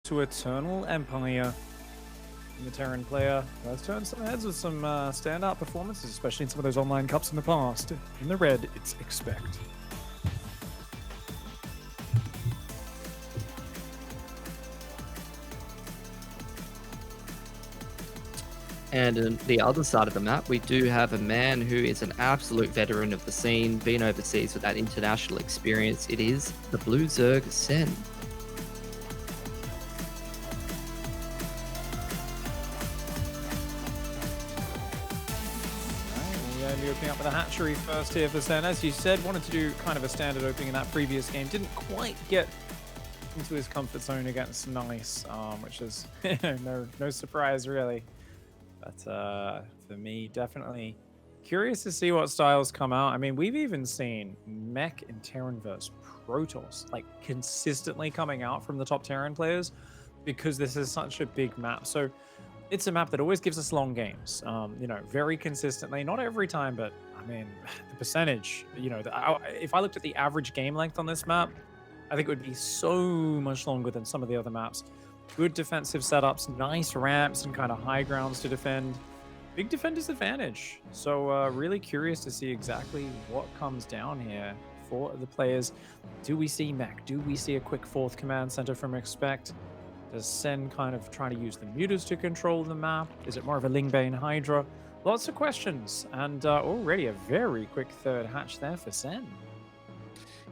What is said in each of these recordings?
to Eternal Empire. And the Terran player has turned some heads with some standout performances, especially in some of those online cups in the past. In the red, it's ExpecT. And on the other side of the map, we do have a man who is an absolute veteran of the scene, been overseas with that international experience. It is the Blue Zerg Sen. We're opening up with a hatchery first here for Sen. As you said, wanted to do kind of a standard opening in that previous game. Didn't quite get into his comfort zone against Nice, which is no surprise really. But for me, definitely curious to see what styles come out. I mean, we've even seen Mech and Terran versus Protoss like consistently coming out from the top Terran players because this is such a big map. So it's a map that always gives us long games, very consistently. Not every time, but I mean, the percentage, if I looked at the average game length on this map, I think it would be so much longer than some of the other maps. Good defensive setups, nice ramps and kind of high grounds to defend. Big defender's advantage. So really curious to see exactly what comes down here for the players. Do we see Mech? Do we see a quick fourth command center from ExpecT? Does Sen kind of try to use the mutas to control the map? Is it more of a Lingbane Hydra? Lots of questions, and already a very quick third hatch there for Sen.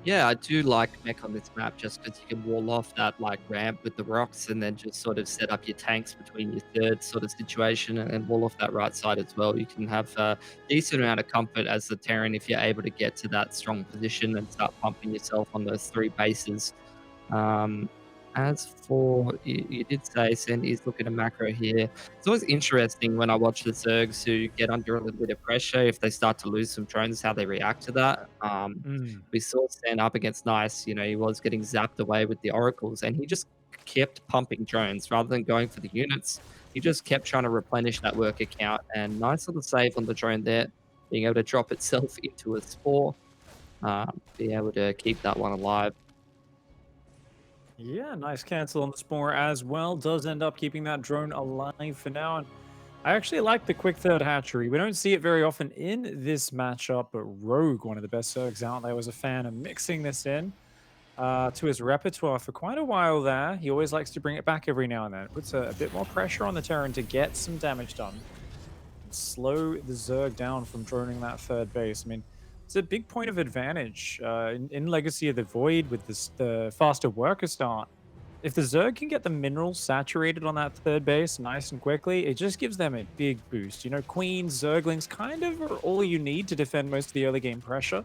Yeah, I do like Mech on this map just because you can wall off that ramp with the rocks and then just sort of set up your tanks between your third sort of situation and wall off that right side as well. You can have a decent amount of comfort as the Terran if you're able to get to that strong position and start pumping yourself on those three bases. As for, you did say Sen is looking at macro here. It's always interesting when I watch the Zergs who get under a little bit of pressure, if they start to lose some drones, how they react to that. We saw Sen up against Nice, he was getting zapped away with the Oracles, and he just kept pumping drones rather than going for the units. He just kept trying to replenish that worker count, and nice little save on the drone there, being able to drop itself into a spore, be able to keep that one alive. Yeah, nice cancel on the spore as well. Does end up keeping that drone alive for now. And I actually like the quick third hatchery. We don't see it very often in this matchup, but Rogue, one of the best Zergs out there, was a fan of mixing this in to his repertoire for quite a while there. He always likes to bring it back every now and then. It puts a bit more pressure on the Terran to get some damage done. And slow the Zerg down from droning that third base. I mean, it's a big point of advantage in Legacy of the Void with the faster worker start. If the Zerg can get the minerals saturated on that third base nice and quickly, it just gives them a big boost. Queens, Zerglings kind of are all you need to defend most of the early game pressure.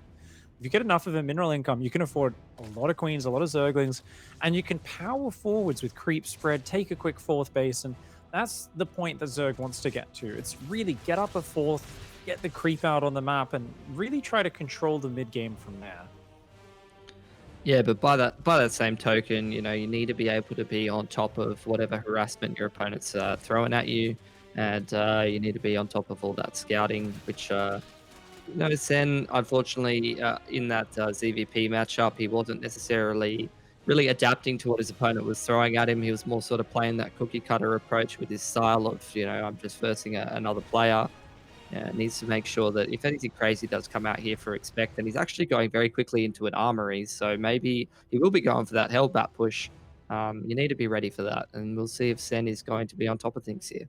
If you get enough of a mineral income, you can afford a lot of Queens, a lot of Zerglings, and you can power forwards with creep spread, take a quick fourth base, and that's the point that Zerg wants to get to. It's really get up a fourth, get the creep out on the map, and really try to control the mid game from there. Yeah, but by that same token, you need to be able to be on top of whatever harassment your opponent's throwing at you, and you need to be on top of all that scouting, which Sen, unfortunately, in that ZVP matchup, he wasn't necessarily really adapting to what his opponent was throwing at him. He was more sort of playing that cookie cutter approach with his style of, I'm just versing another player. Needs to make sure that if anything crazy does come out here for ExpecT, and he's actually going very quickly into an armory, so maybe he will be going for that Hellbat push. You need to be ready for that, and we'll see if Sen is going to be on top of things here.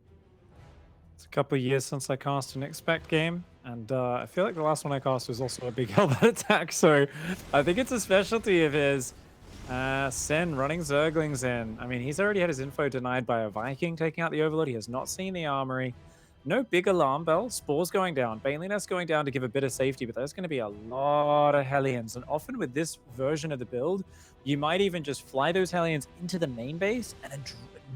It's a couple of years since I cast an ExpecT game, and I feel like the last one I cast was also a big Hellbat attack, so I think it's a specialty of his. Sen running Zerglings in. I mean, he's already had his info denied by a Viking taking out the Overlord. He has not seen the armory. No big alarm bell. Spores going down. Baneliness going down to give a bit of safety, but there's going to be a lot of Hellions. And often with this version of the build, you might even just fly those Hellions into the main base and then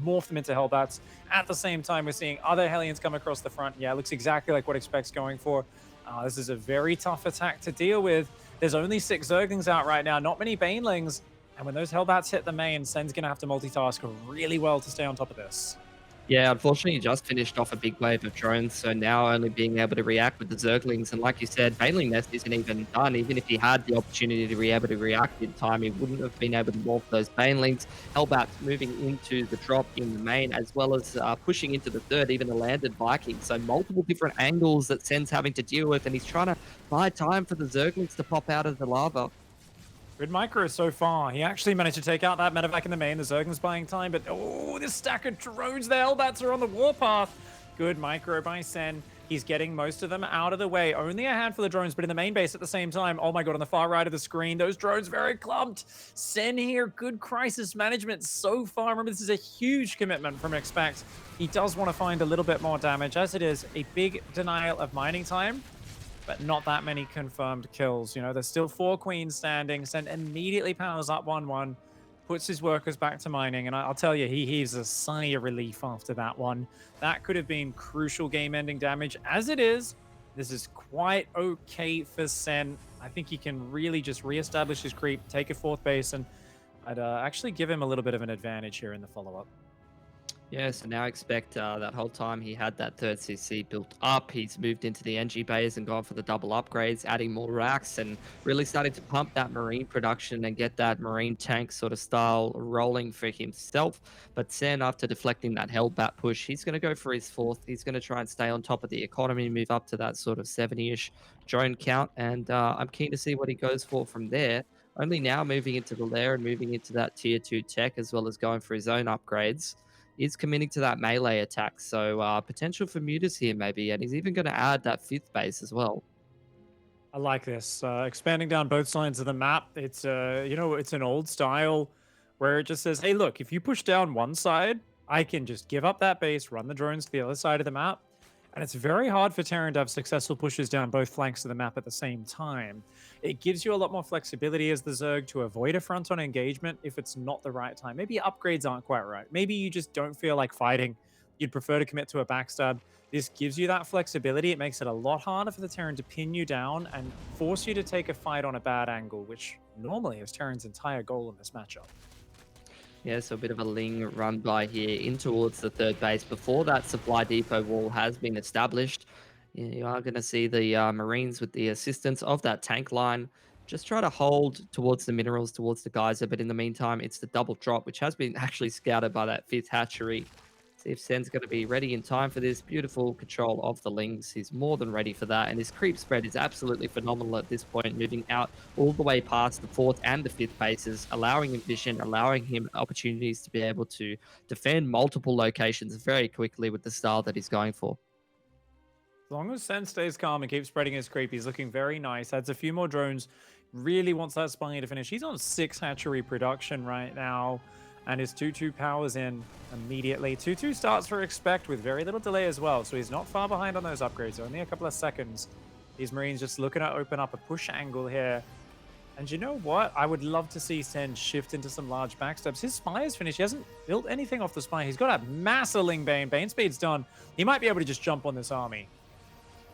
morph them into Hellbats. At the same time, we're seeing other Hellions come across the front. Yeah, it looks exactly like what ExpecT's going for. This is a very tough attack to deal with. There's only 6 Zerglings out right now, not many Banelings. And when those Hellbats hit the main, Sen's going to have to multitask really well to stay on top of this. Yeah, unfortunately, he just finished off a big wave of drones, so now only being able to react with the Zerglings. And like you said, Baneling Nest isn't even done. Even if he had the opportunity to be able to react in time, he wouldn't have been able to morph those Banelings. Hellbat's moving into the drop in the main, as well as pushing into the third, even a landed Viking. So multiple different angles that Sen's having to deal with, and he's trying to buy time for the Zerglings to pop out of the lava. Good micro so far. He actually managed to take out that medevac in the main. The Zerglin's buying time, but oh, this stack of drones, the Hellbats are on the warpath. Good micro by Sen. He's getting most of them out of the way. Only a handful of drones, but in the main base at the same time. Oh my god, on the far right of the screen, those drones very clumped. Sen here, good crisis management so far. Remember, this is a huge commitment from ExpecT. He does want to find a little bit more damage, as it is a big denial of mining time, but not that many confirmed kills. You know, there's still 4 queens standing. Sen immediately powers up 1-1, puts his workers back to mining, and I'll tell you, he heaves a sigh of relief after that one. That could have been crucial game-ending damage. As it is, this is quite okay for Sen. I think he can really just reestablish his creep, take a 4th base, and I'd actually give him a little bit of an advantage here in the follow-up. Yeah, so now ExpecT that whole time he had that third CC built up. He's moved into the NG bays and gone for the double upgrades, adding more racks and really starting to pump that marine production and get that marine tank sort of style rolling for himself. But Sen, after deflecting that Hellbat push, he's going to go for his 4th. He's going to try and stay on top of the economy, move up to that sort of 70-ish drone count. And I'm keen to see what he goes for from there. Only now moving into the lair and moving into that tier 2 tech, as well as going for his own upgrades, is committing to that melee attack. So potential for mutas here maybe, and he's even going to add that 5th base as well. I like this. Expanding down both sides of the map. It's you know, it's an old style where it just says, hey, look, if you push down one side, I can just give up that base, run the drones to the other side of the map. And it's very hard for Terran to have successful pushes down both flanks of the map at the same time. It gives you a lot more flexibility as the Zerg to avoid a front-on engagement if it's not the right time. Maybe upgrades aren't quite right. Maybe you just don't feel like fighting. You'd prefer to commit to a backstab. This gives you that flexibility. It makes it a lot harder for the Terran to pin you down and force you to take a fight on a bad angle, which normally is Terran's entire goal in this matchup. Yeah, so a bit of a Ling run by here in towards the 3rd base before that supply depot wall has been established. You are going to see the Marines with the assistance of that tank line just try to hold towards the minerals, towards the geyser. But in the meantime, it's the double drop, which has been actually scouted by that 5th hatchery. See if Sen's going to be ready in time for this. Beautiful control of the Lings. He's more than ready for that. And his creep spread is absolutely phenomenal at this point, moving out all the way past the 4th and the 5th bases, allowing him vision, allowing him opportunities to be able to defend multiple locations very quickly with the style that he's going for. As long as Sen stays calm and keeps spreading his creep, he's looking very nice. Adds a few more drones. Really wants that spy to finish. He's on 6 hatchery production right now. And his 2-2 powers in immediately. 2-2 starts for ExpecT with very little delay as well. So he's not far behind on those upgrades. Only a couple of seconds. These Marines just looking to open up a push angle here. And you know what? I would love to see Sen shift into some large backstabs. His spy is finished. He hasn't built anything off the spy. He's got a massive Ling Bane. Bane speed's done. He might be able to just jump on this army.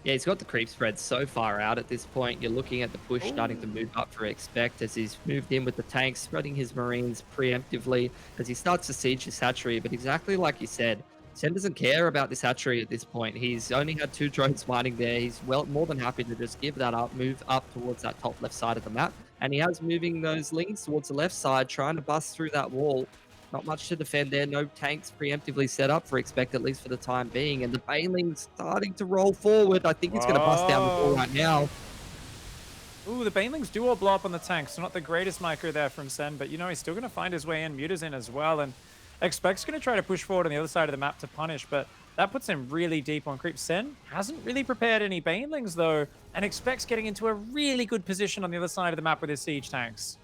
Yeah, he's got the creep spread so far out at this point. You're looking at the push starting to move up for ExpecT as he's moved in with the tanks, spreading his Marines preemptively as he starts to siege his hatchery. But exactly like you said, Sen doesn't care about this hatchery at this point. He's only had 2 drones mining there. He's more than happy to just give that up, move up towards that top left side of the map. And he has moving those Lings towards the left side, trying to bust through that wall. Not much to defend there. No tanks preemptively set up for ExpecT, at least for the time being. And the Baneling's starting to roll forward. I think he's going to bust down the wall right now. Ooh, the Banelings do all blow up on the tanks. So not the greatest micro there from Sen, but you know, he's still going to find his way in. Muta's in as well. And ExpecT's going to try to push forward on the other side of the map to punish, but that puts him really deep on creep. Sen hasn't really prepared any Banelings though, and ExpecT's getting into a really good position on the other side of the map with his siege tanks.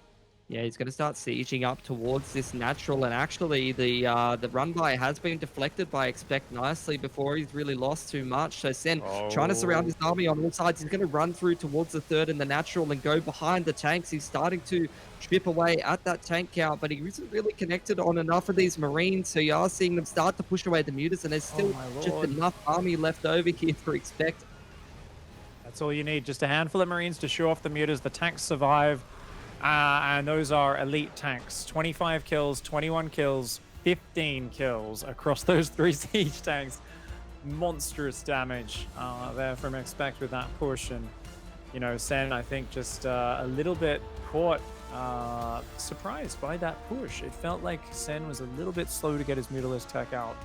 Yeah, he's going to start sieging up towards this natural, and actually the run by has been deflected by ExpecT nicely before he's really lost too much. So Sen trying to surround his army on all sides. He's going to run through towards the 3rd and the natural and go behind the tanks. He's starting to chip away at that tank count, but he isn't really connected on enough of these Marines. So you are seeing them start to push away the mutas, and there's still just enough army left over here for ExpecT. That's all you need, just a handful of Marines to show off the mutas. The tanks survive. And those are elite tanks. 25 kills, 21 kills. 15 kills across those 3 siege tanks. Monstrous damage there from ExpecT with that push. And, you know, Sen, I think, just a little bit caught, surprised by that push. It felt like Sen was a little bit slow to get his Mutalisk tech out.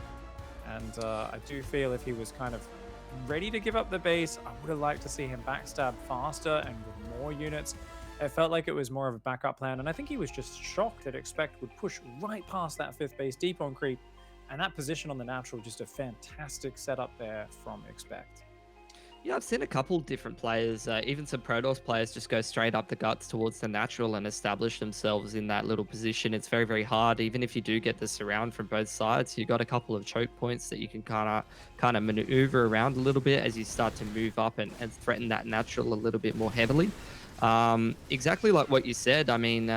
And I do feel if he was kind of ready to give up the base, I would have liked to see him backstab faster and with more units. It felt like it was more of a backup plan, and I think he was just shocked that ExpecT would push right past that 5th base deep on creep, and that position on the natural, just a fantastic setup there from ExpecT. Yeah, I've seen a couple different players, even some Protoss players, just go straight up the guts towards the natural and establish themselves in that little position. It's very, very hard, even if you do get the surround from both sides. You've got a couple of choke points that you can kind of maneuver around a little bit as you start to move up and threaten that natural a little bit more heavily. Exactly like what you said. I mean,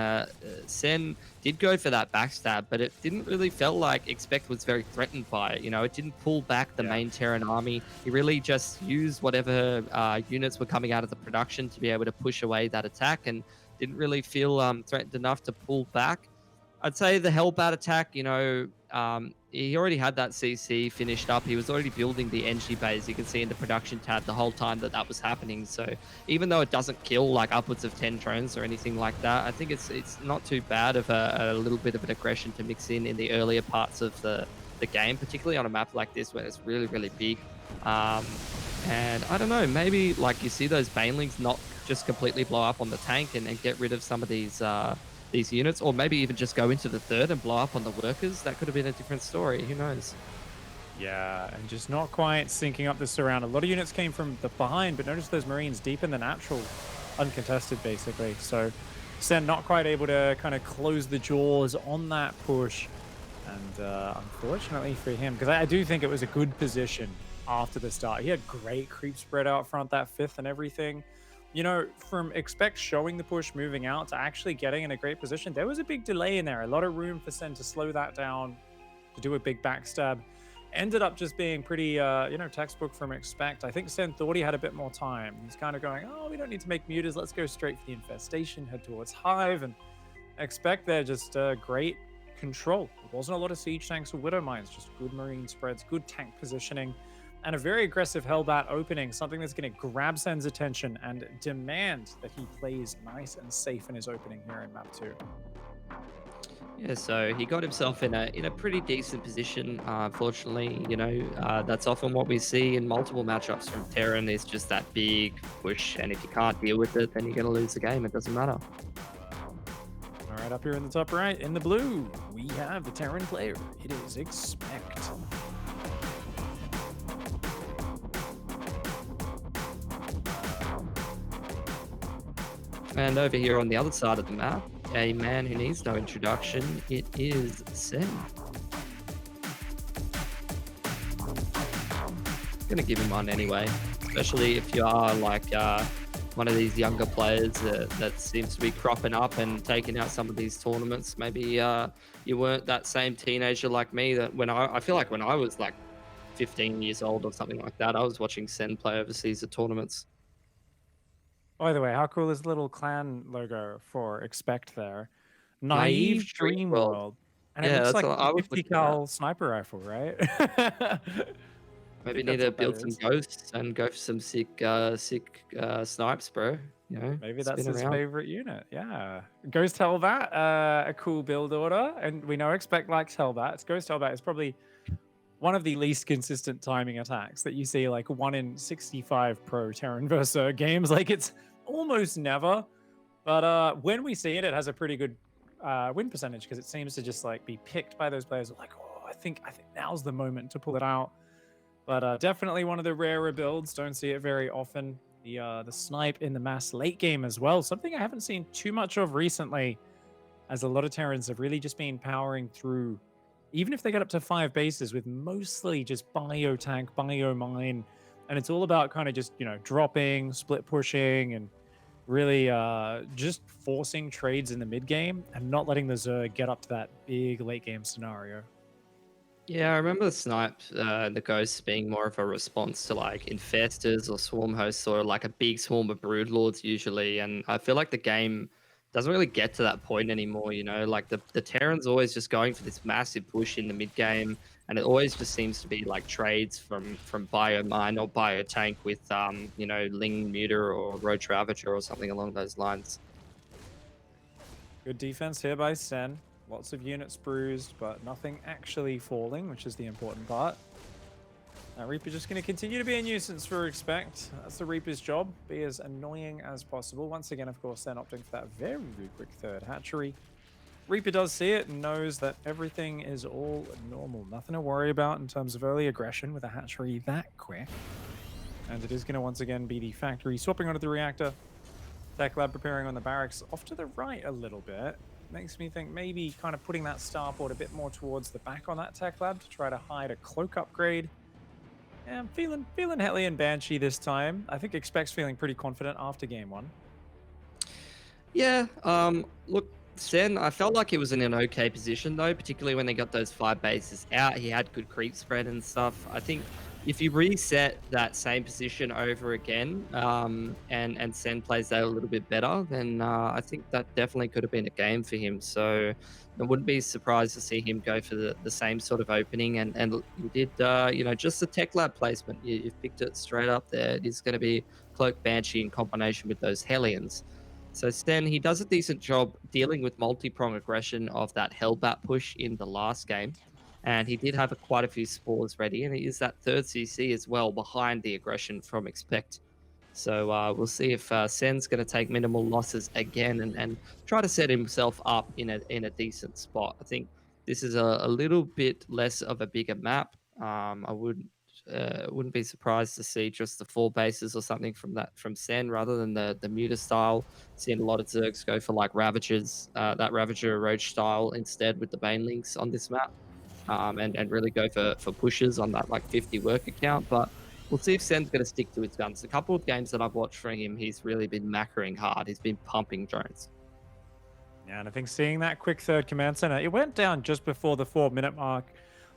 Sen did go for that backstab, but it didn't really feel like ExpecT was very threatened by it. You know, it didn't pull back the main Terran army. He really just used whatever units were coming out of the production to be able to push away that attack, and didn't really feel threatened enough to pull back. I'd say the Hellbat attack, you know, he already had that CC finished up. He was already building the NG base. You can see in the production tab the whole time that was happening. So even though it doesn't kill like upwards of 10 drones or anything like that, I think it's not too bad of a little bit of an aggression to mix in the earlier parts of the game, particularly on a map like this where it's really, really big. And I don't know, maybe like you see those Banelings not just completely blow up on the tank and get rid of some of these units, or maybe even just go into the 3rd and blow up on the workers. That could have been a different story. Who knows? Yeah, and just not quite syncing up the surround. A lot of units came from the behind, but notice those Marines deep in the natural, uncontested basically. So Sen not quite able to kind of close the jaws on that push. And unfortunately for him, because I do think it was a good position after the start. He had great creep spread out front, that 5th and everything. You know, from ExpecT showing the push, moving out, to actually getting in a great position, there was a big delay in there. A lot of room for Sen to slow that down, to do a big backstab. Ended up just being pretty, you know, textbook from ExpecT. I think Sen thought he had a bit more time. He's kind of going, oh, we don't need to make mutas. Let's go straight for the infestation, head towards Hive. And ExpecT there just great control. There wasn't a lot of siege tanks or widow mines, just good marine spreads, good tank positioning, and a very aggressive Hellbat opening, something that's going to grab Sen's attention and demand that he plays nice and safe in his opening here in map 2. Yeah, so he got himself in a pretty decent position. Unfortunately, you know, that's often what we see in multiple matchups from Terran, is just that big push, and if you can't deal with it, then you're going to lose the game. It doesn't matter. All right, up here in the top right, in the blue, we have the Terran player. It is ExpecT. And over here on the other side of the map, a man who needs no introduction, it is Sen. Gonna give him one anyway, especially if you are like one of these younger players that seems to be cropping up and taking out some of these tournaments. Maybe you weren't that same teenager like me, that when I feel like when I was like 15 years old or something like that, I was watching Sen play overseas at tournaments. By the way, how cool is the little clan logo for ExpecT there? Naive Naive Dream Dream World. World. And it Yeah, looks that's like what a I was 50 looking at. cal sniper rifle, right? I Maybe think need that's to what that build some is. ghosts and go for some sick snipes, bro. You know, Maybe that's spin his around. favorite unit. Yeah. Ghost Hellbat, a cool build order. And we know ExpecT likes Hellbats. Ghost Hellbat is probably one of the least consistent timing attacks that you see, like 1 in 65 pro Terran versus games. Like, it's almost never. But when we see it, it has a pretty good win percentage, because it seems to just like be picked by those players who are like, oh, I think now's the moment to pull it out. But definitely one of the rarer builds. Don't see it very often. The snipe in the mass late game as well. Something I haven't seen too much of recently, as a lot of Terrans have really just been powering through, even if they get up to 5 bases, with mostly just bio tank, bio mine. And it's all about kind of just, you know, dropping, split pushing, and really just forcing trades in the mid game and not letting the Zerg get up to that big late game scenario. Yeah, I remember the snipes, the ghosts being more of a response to like infestors or swarm hosts, or like a big swarm of broodlords usually. And I feel like the game doesn't really get to that point anymore, you know? Like the Terran's always just going for this massive push in the mid game, and it always just seems to be like trades from bio mine or bio tank with you know, Ling Muter or Roach Ravager or something along those lines. Good defense here by Sen. Lots of units bruised, but nothing actually falling, which is the important part. Reaper just going to continue to be a nuisance for ExpecT. That's the Reaper's job. Be as annoying as possible. Once again, of course, they're opting for that very quick third hatchery. Reaper does see it and knows that everything is all normal. Nothing to worry about in terms of early aggression with a hatchery that quick. And it is going to once again be the factory swapping onto the reactor. Tech lab preparing on the barracks off to the right a little bit. Makes me think maybe kind of putting that starport a bit more towards the back on that tech lab to try to hide a cloak upgrade. Yeah, I'm feeling Hellion Banshee this time. I think ExpecT's feeling pretty confident after game one. Yeah, look, Sen, I felt like he was in an okay position though, particularly when they got those 5 bases out. He had good creep spread and stuff. I think if you reset that same position over again, and Sen plays that a little bit better, then I think that definitely could have been a game for him. So I wouldn't be surprised to see him go for the same sort of opening. And you did, you know, just the tech lab placement. You've picked it straight up there. It is going to be Cloak Banshee in combination with those Hellions. So Sten, he does a decent job dealing with multi-prong aggression of that Hellbat push in the last game. And he did have quite a few spores ready, and he is that third CC as well behind the aggression from ExpecT. So we'll see if Sen's going to take minimal losses again and try to set himself up in a decent spot. I think this is a little bit less of a bigger map. I wouldn't be surprised to see just the 4 bases or something from Sen rather than the Muta style. Seeing a lot of Zergs go for like Ravagers, that Ravager Roach style instead with the Banelings on this map. And really go for pushes on that like 50 worker count. But we'll see if Sen's going to stick to his guns. A couple of games that I've watched from him, he's really been macroing hard. He's been pumping drones. Yeah, and I think seeing that quick third command center, it went down just before the 4-minute mark.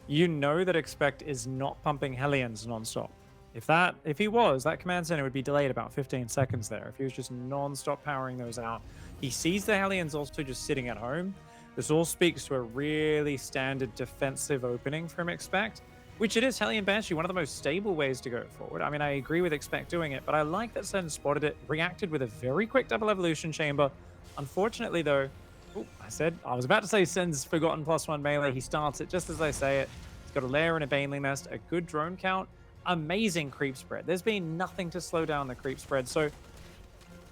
You know that ExpecT is not pumping Hellions nonstop. If he was, that command center would be delayed about 15 seconds there. If he was just non-stop powering those out. He sees the Hellions also just sitting at home. This all speaks to a really standard defensive opening from ExpecT, which it is Hellion Banshee, one of the most stable ways to go forward. I mean, I agree with ExpecT doing it, but I like that Sen spotted it, reacted with a very quick double evolution chamber. Unfortunately, though, I was about to say Sen's forgotten +1 melee. He starts it just as I say it. He's got a lair and a Baneling Nest, a good drone count, amazing creep spread. There's been nothing to slow down the creep spread, so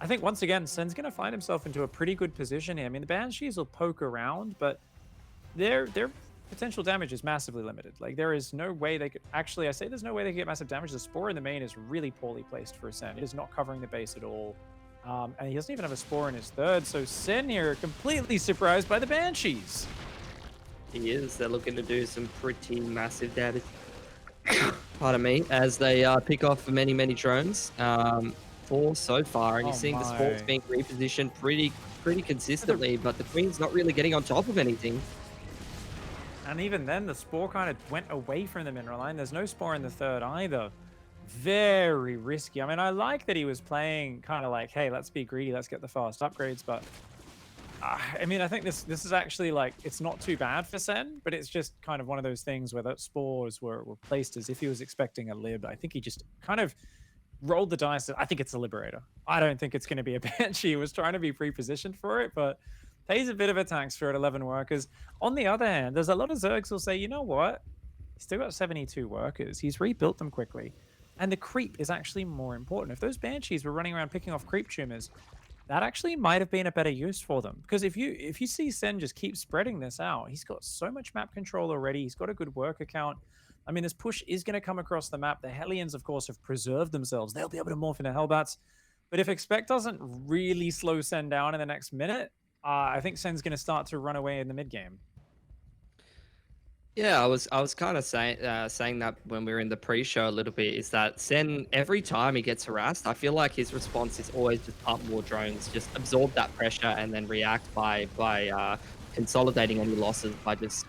I think once again, Sen's going to find himself into a pretty good position here. I mean, the Banshees will poke around, but their potential damage is massively limited. Like, there is no way they could... Actually, I say there's no way they could get massive damage. The Spore in the main is really poorly placed for Sen. It is not covering the base at all. And he doesn't even have a Spore in his third, so Sen here completely surprised by the Banshees. He is. They're looking to do some pretty massive damage. Pardon me. As they pick off many, many drones. 4 so far, and you're seeing the Spores being repositioned pretty consistently, but the Queen's not really getting on top of anything. And even then, the Spore kind of went away from the mineral line. There's no Spore in the third either. Very risky. I mean, I like that he was playing kind of like, hey, let's be greedy, let's get the fast upgrades, but I mean, I think this is actually like, it's not too bad for Sen, but it's just kind of one of those things where the Spores were placed as if he was expecting a lib. I think he just kind of rolled the dice. I think it's a Liberator. I don't think it's going to be a Banshee. He was trying to be pre-positioned for it, but pays a bit of a tax for it, 11 workers. On the other hand, there's a lot of Zergs who'll say, you know what? He's still got 72 workers. He's rebuilt them quickly. And the creep is actually more important. If those Banshees were running around picking off creep tumors, that actually might have been a better use for them. Because if you see Sen just keep spreading this out, he's got so much map control already. He's got a good worker count. I mean, this push is going to come across the map. The Hellions, of course, have preserved themselves. They'll be able to morph into Hellbats. But if ExpecT doesn't really slow Sen down in the next minute, I think Sen's going to start to run away in the mid game. Yeah, I was kind of saying that when we were in the pre-show a little bit, is that Sen, every time he gets harassed, I feel like his response is always just pump more drones, just absorb that pressure and then react by consolidating any losses by just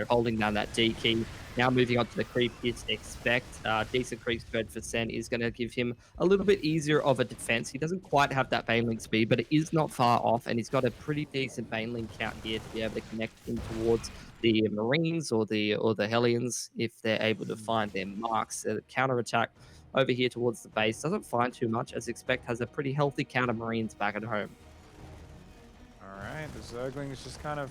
holding down that D key. Now moving on to the creep is ExpecT. Decent creep spread for Sen is going to give him a little bit easier of a defense. He doesn't quite have that Baneling speed, but it is not far off, and he's got a pretty decent Baneling count here to be able to connect in towards the Marines or the Hellions if they're able to find their marks. The counter attack over here towards the base doesn't find too much, as ExpecT has a pretty healthy count of Marines back at home. All right, the Zergling is just kind of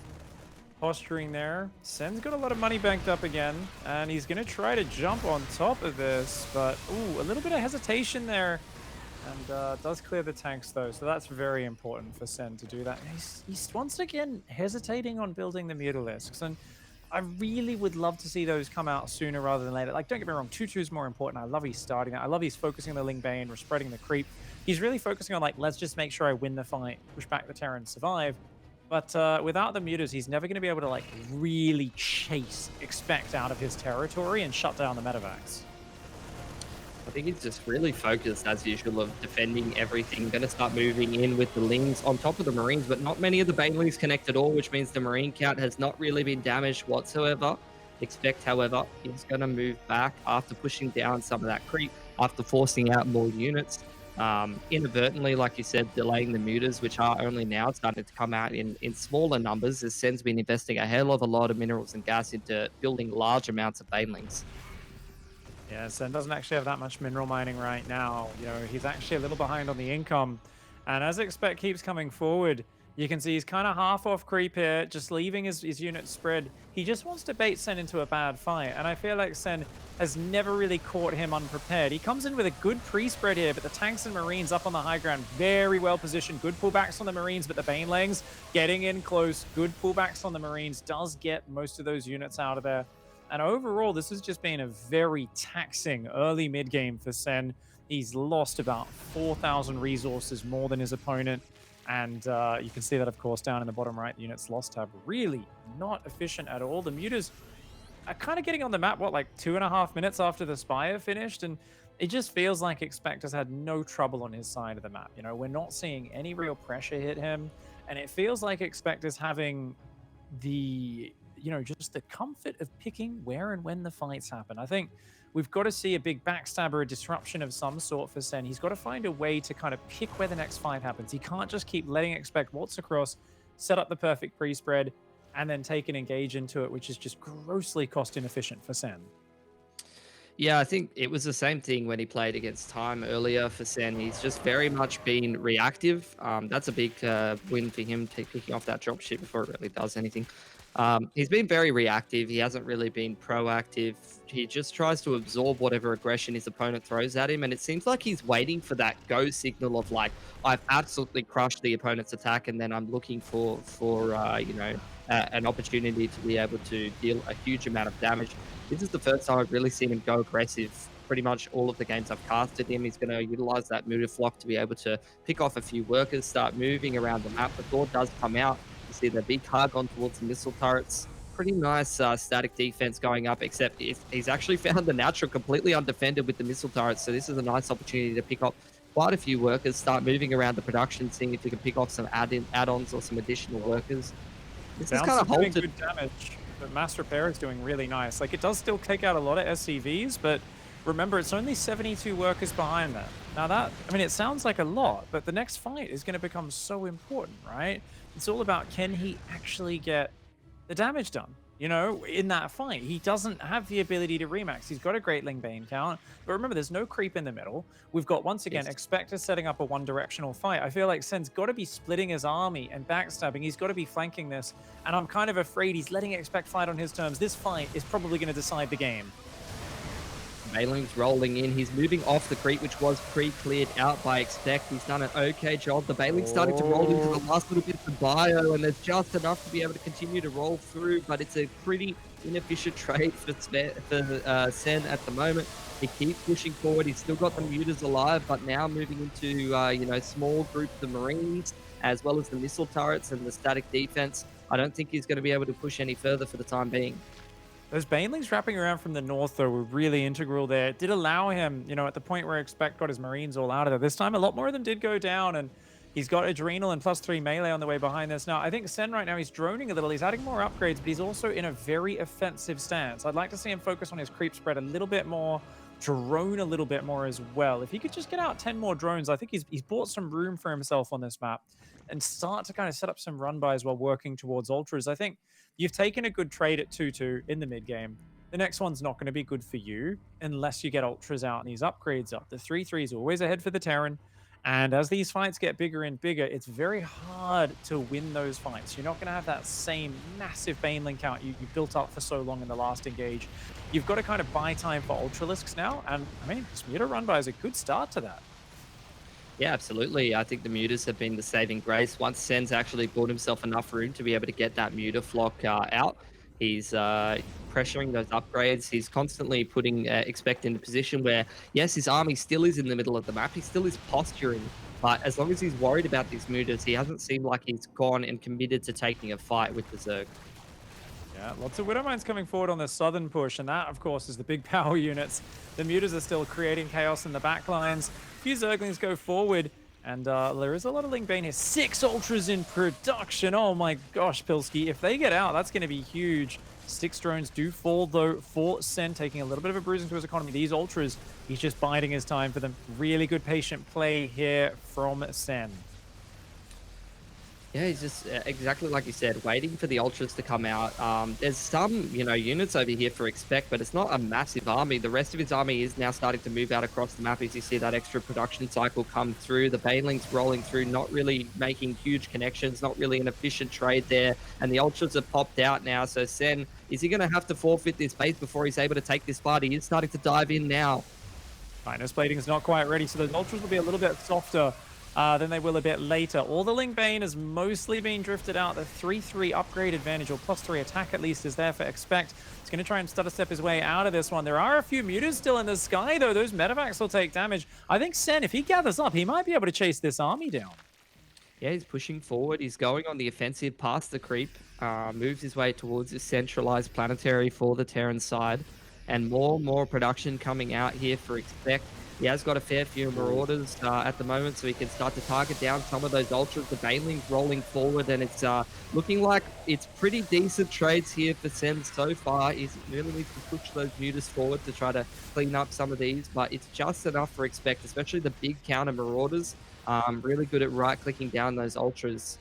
posturing there. Sen's got a lot of money banked up again, and he's going to try to jump on top of this, but ooh, a little bit of hesitation there, and does clear the tanks though, so that's very important for Sen to do that. He's once again hesitating on building the Mutalisks, and I really would love to see those come out sooner rather than later. Like, don't get me wrong, 2-2 is more important. I love he's starting that. I love he's focusing on the Ling Bane, we're spreading the creep. He's really focusing on, like, let's just make sure I win the fight, push back the Terran, survive. But without the Mutas, he's never going to be able to, like, really chase ExpecT out of his territory and shut down the Medivacs. I think he's just really focused, as usual, of defending everything. Going to start moving in with the Lings on top of the Marines, but not many of the Banelings connect at all, which means the Marine count has not really been damaged whatsoever. ExpecT, however, is going to move back after pushing down some of that creep, after forcing out more units. Inadvertently, like you said, delaying the mutas, which are only now starting to come out in smaller numbers, as Sen's been investing a hell of a lot of minerals and gas into building large amounts of Banelings. Yeah, Sen doesn't actually have that much mineral mining right now. He's actually a little behind on the income. And as ExpecT keeps coming forward, you can see he's kind of half off creep here, just leaving his unit spread. He just wants to bait Sen into a bad fight. And I feel like Sen has never really caught him unprepared. He comes in with a good pre-spread here, but the tanks and Marines up on the high ground, very well positioned. Good pullbacks on the Marines, but the Banelings getting in close. Good pullbacks on the Marines does get most of those units out of there. And overall, this has just been a very taxing early mid-game for Sen. He's lost about 4,000 resources more than his opponent. And you can see that, of course, down in the bottom right, the units lost tab. Really not efficient at all. The Mutas are kind of getting on the map, like 2.5 minutes after the Spire finished. And it just feels like ExpecT has had no trouble on his side of the map. We're not seeing any real pressure hit him. And it feels like ExpecT is having the just the comfort of picking where and when the fights happen. I think we've got to see a big backstabber, a disruption of some sort for Sen. He's got to find a way to kind of pick where the next fight happens. He can't just keep letting ExpecT waltz across, set up the perfect pre-spread, and then take and engage into it, which is just grossly cost inefficient for Sen. Yeah, I think it was the same thing when he played against Time earlier for Sen. He's just very much been reactive. That's a big win for him, picking off that dropship before it really does anything. He's been very reactive. He hasn't really been proactive. He just tries to absorb whatever aggression his opponent throws at him, and it seems like he's waiting for that go signal of, like, I've absolutely crushed the opponent's attack, and then I'm looking for an opportunity to be able to deal a huge amount of damage. This is the first time I've really seen him go aggressive. Pretty much all of the games I've casted him, he's going to utilize that Mutaflock to be able to pick off a few workers, start moving around the map. The Thor does come out. You see the big hug on towards the missile turrets. Pretty nice static defense going up, except he's actually found the natural completely undefended with the missile turrets. So this is a nice opportunity to pick up quite a few workers, start moving around the production, seeing if you can pick off some add-ons or some additional workers. This is kind of halted. Good damage, but Mass Repair is doing really nice. Like, it does still take out a lot of SCVs, but remember, it's only 72 workers behind that. Now that, it sounds like a lot, but the next fight is going to become so important, right? It's all about, can he actually get the damage done? In that fight, he doesn't have the ability to remax. He's got a great Ling Bane count, but remember, there's no creep in the middle. We've got, once again, ExpecT is setting up a one-directional fight. I feel like Sen's got to be splitting his army and backstabbing. He's got to be flanking this, and I'm kind of afraid he's letting ExpecT fight on his terms. This fight is probably going to decide the game. Baneling's rolling in. He's moving off the creep, which was pre-cleared out by ExpecT. He's done an okay job. The Baneling's starting to roll into the last little bit of the bio, and there's just enough to be able to continue to roll through, but it's a pretty inefficient trade for Sen at the moment. He keeps pushing forward. He's still got the mutas alive, but now moving into, small groups of Marines, as well as the missile turrets and the static defense. I don't think he's going to be able to push any further for the time being. Those Banelings wrapping around from the north, though, were really integral there. It did allow him, at the point where ExpecT got his Marines all out of there. This time, a lot more of them did go down, and He's got Adrenal and +3 melee on the way behind this. Now, I think Sen right now, he's droning a little. He's adding more upgrades, but he's also in a very offensive stance. I'd like to see him focus on his creep spread a little bit more, drone a little bit more as well. If he could just get out 10 more drones, I think he's bought some room for himself on this map and start to kind of set up some run buys while working towards ultras. I think you've taken a good trade at 2-2 in the mid game. The next one's not going to be good for you unless you get ultras out and these upgrades up. The 3-3 is always ahead for the Terran. And as these fights get bigger and bigger, it's very hard to win those fights. You're not going to have that same massive Baneling count you built up for so long in the last engage. You've got to kind of buy time for Ultralisks now. And I mean, Smuta run by is a good start to that. Yeah, absolutely. I think the mutas have been the saving grace. Once Sen's actually bought himself enough room to be able to get that muta flock out, he's pressuring those upgrades. He's constantly putting ExpecT in a position where, yes, his army still is in the middle of the map. He still is posturing. But as long as he's worried about these mutas, he hasn't seemed like he's gone and committed to taking a fight with the Zerg. Yeah, lots of Widowmines coming forward on the southern push, and that, of course, is the big power units. The mutas are still creating chaos in the backlines. A few Zerglings go forward, and there is a lot of Ling Bane here. 6 Ultras in production. Oh my gosh, Pilsky. If they get out, that's going to be huge. 6 drones do fall, though, for Sen, taking a little bit of a bruising to his economy. These Ultras, he's just biding his time for them. Really good patient play here from Sen. Yeah, he's just exactly like you said, waiting for the ultras to come out. There's some, units over here for ExpecT, but it's not a massive army. The rest of his army is now starting to move out across the map as you see that extra production cycle come through. The Banelings rolling through, not really making huge connections, not really an efficient trade there. And the ultras have popped out now. So Sen, is he going to have to forfeit this base before he's able to take this fight? He is starting to dive in now. Minus plating is not quite ready, so those ultras will be a little bit softer than they will a bit later. All the Ling Bane has mostly been drifted out. The 3-3 upgrade advantage, or +3 attack at least, is there for ExpecT. He's going to try and stutter step his way out of this one. There are a few mutas still in the sky, though. Those medevacs will take damage. I think Sen, if he gathers up, he might be able to chase this army down. Yeah, he's pushing forward. He's going on the offensive past the creep. Moves his way towards this centralized planetary for the Terran side. And more production coming out here for ExpecT. He has got a fair few Marauders at the moment, so he can start to target down some of those Ultras. The Banelings rolling forward, and it's looking like it's pretty decent trades here for Sen so far. He really needs to push those mutas forward to try to clean up some of these, but it's just enough for ExpecT, especially the big counter Marauders. Really good at right-clicking down those Ultras.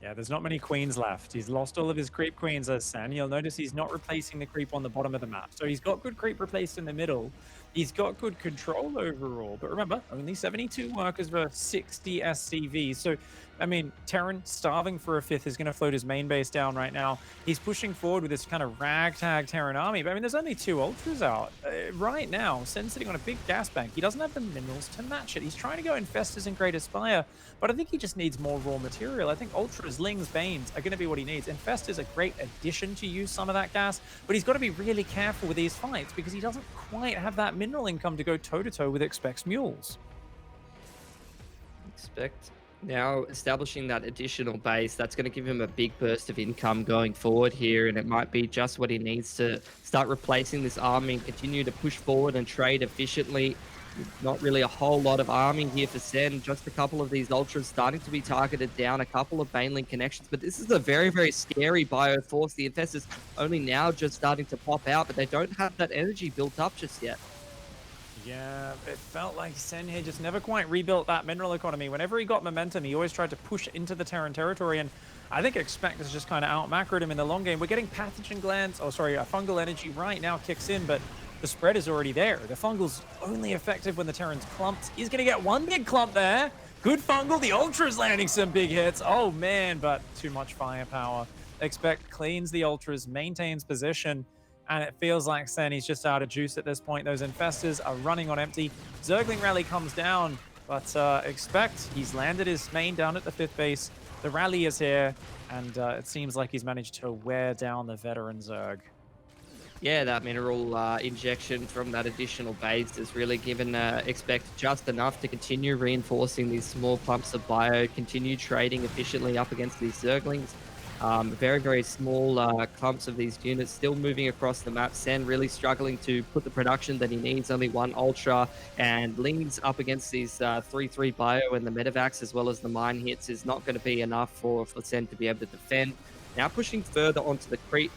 Yeah, there's not many queens left. He's lost all of his creep queens as Sen. You'll notice he's not replacing the creep on the bottom of the map. So he's got good creep replaced in the middle. He's got good control overall. But remember, only 72 workers versus 60 SCVs. So, I mean, Terran starving for a 5th is going to float his main base down right now. He's pushing forward with this kind of ragtag Terran army. But, I mean, there's only 2 Ultras out. Right now, Sen's sitting on a big gas bank. He doesn't have the minerals to match it. He's trying to go Infestors and Great Aspire. But I think he just needs more raw material. I think Ultras, Lings, Banes are going to be what he needs. Infest is a great addition to use some of that gas, but he's got to be really careful with these fights because he doesn't quite have that mineral income to go toe-to-toe with ExpecT's mules. ExpecT now establishing that additional base. That's going to give him a big burst of income going forward here, and it might be just what he needs to start replacing this army and continue to push forward and trade efficiently. Not really a whole lot of army here for Sen. Just a couple of these Ultras starting to be targeted down, a couple of Baneling connections. But this is a very, very scary Bioforce. The Infestors only now just starting to pop out, but they don't have that energy built up just yet. Yeah, it felt like Sen here just never quite rebuilt that mineral economy. Whenever he got momentum, he always tried to push into the Terran territory, and I think ExpecT has just kind of out-macroed him in the long game. We're getting pathogen glands, a fungal energy right now kicks in, but the spread is already there. The fungal's only effective when the Terran's clumped. He's going to get one big clump there. Good fungal. The Ultra's landing some big hits. Oh, man, but too much firepower. ExpecT cleans the Ultras, maintains position, and it feels like Sen, he's just out of juice at this point. Those Infestors are running on empty. Zergling rally comes down, but ExpecT, he's landed his main down at the 5th base. The rally is here, and it seems like he's managed to wear down the veteran Zerg. Yeah, that mineral injection from that additional base has really given ExpecT just enough to continue reinforcing these small clumps of bio, continue trading efficiently up against these Zerglings. Very, very small clumps of these units still moving across the map. Sen really struggling to put the production that he needs, only one Ultra, and Ling's up against these 3-3 Bio, and the Medivacs as well as the mine hits is not going to be enough for Sen to be able to defend. Now pushing further onto the creep.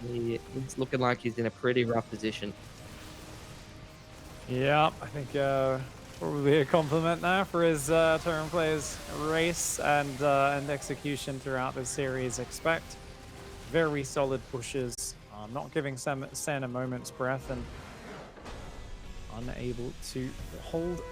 He's looking like he's in a pretty rough position. Yeah, I think probably a compliment now for his turn players race and execution throughout this series. ExpecT very solid pushes, not giving Sen a moment's breath, and unable to hold on.